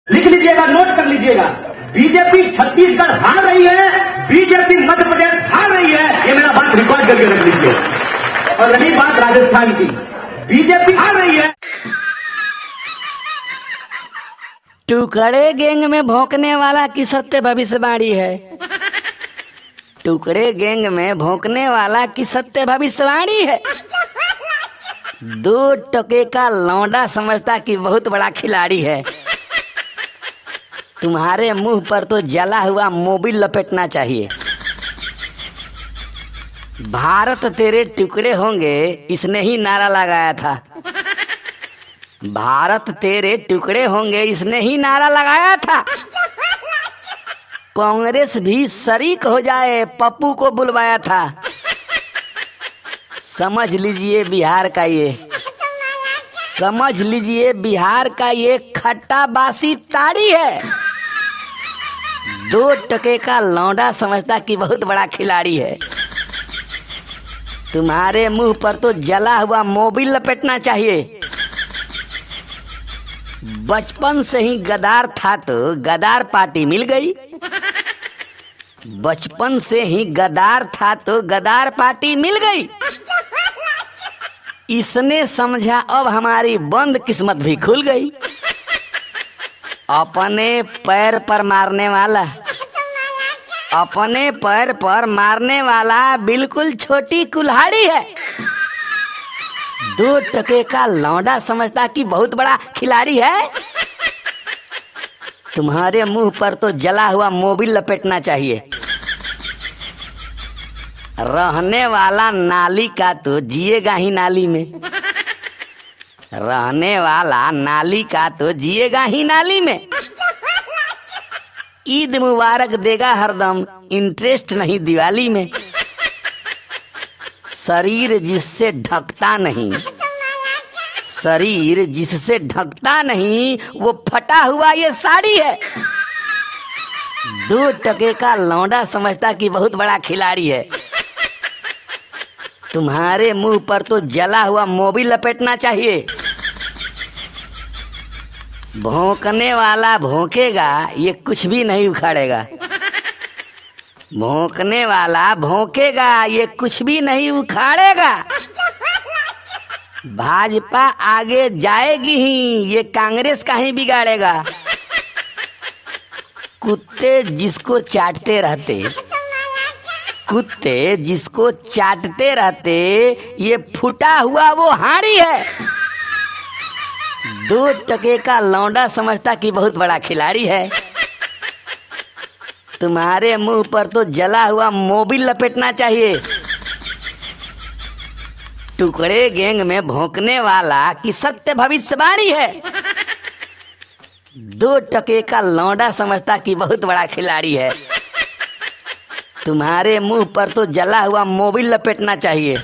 लिख लीजिएगा, नोट कर लीजिएगा। बीजेपी छत्तीसगढ़ हार रही है, बीजेपी मध्य प्रदेश हार रही है, ये मेरा बात रिकॉर्ड करके रख लीजिए। और रही बात राजस्थान की, बीजेपी हार रही है। टुकड़े गैंग में भौंकने वाला की सत्य भविष्यवाणी है। टुकड़े गैंग में भौंकने वाला की सत्य भविष्यवाणी है। 2 टके का लौंडा समझता कि बहुत बड़ा खिलाड़ी है। तुम्हारे मुंह पर तो जला हुआ मोबिल लपेटना चाहिए। भारत तेरे टुकड़े होंगे, इसने ही नारा लगाया था। भारत तेरे टुकड़े होंगे, इसने ही नारा लगाया था। कांग्रेस भी शरीक हो जाए, पप्पू को बुलवाया था। समझ लीजिए बिहार का ये, समझ लीजिए बिहार का ये खट्टा बासी ताड़ी है। 2 टके का लौंडा समझता कि बहुत बड़ा खिलाड़ी है। तुम्हारे मुंह पर तो जला हुआ मोबिल लपेटना चाहिए। बचपन से ही गद्दार था तो गद्दार पार्टी मिल गई। बचपन से ही गद्दार था तो गद्दार पार्टी मिल गई। इसने समझा अब हमारी बंद किस्मत भी खुल गई। अपने पैर पर मारने वाला, अपने पैर पर मारने वाला बिल्कुल छोटी कुल्हाड़ी है। 2 टके का लौंडा समझता कि बहुत बड़ा खिलाड़ी है। तुम्हारे मुंह पर तो जला हुआ मोबिल लपेटना चाहिए। रहने वाला नाली का तो जिएगा ही नाली में। रहने वाला नाली का तो जिएगा ही नाली में। ईद मुबारक देगा हरदम, इंटरेस्ट नहीं दिवाली में। शरीर जिससे ढकता नहीं, शरीर जिससे ढकता नहीं, वो फटा हुआ ये साड़ी है। 2 टके का लौंडा समझता कि बहुत बड़ा खिलाड़ी है। तुम्हारे मुंह पर तो जला हुआ मोबिल लपेटना चाहिए। भौंकने वाला भौंकेगा, ये कुछ भी नहीं उखाड़ेगा। भौंकने वाला भौंकेगा, ये कुछ भी नहीं उखाड़ेगा। भाजपा आगे जाएगी ही, ये कांग्रेस का ही बिगाड़ेगा। कुत्ते जिसको चाटते रहते, कुत्ते जिसको चाटते रहते, ये फूटा हुआ वो हाड़ी है। 2 टके का लौंडा समझता कि बहुत बड़ा खिलाड़ी है। तुम्हारे मुंह पर तो जला हुआ मोबिल लपेटना चाहिए। टुकड़े गैंग में भौंकने वाला की सत्य भविष्यवाणी है। 2 टके का लौंडा समझता कि बहुत बड़ा खिलाड़ी है। तुम्हारे मुंह पर तो जला हुआ मोबिल लपेटना चाहिए।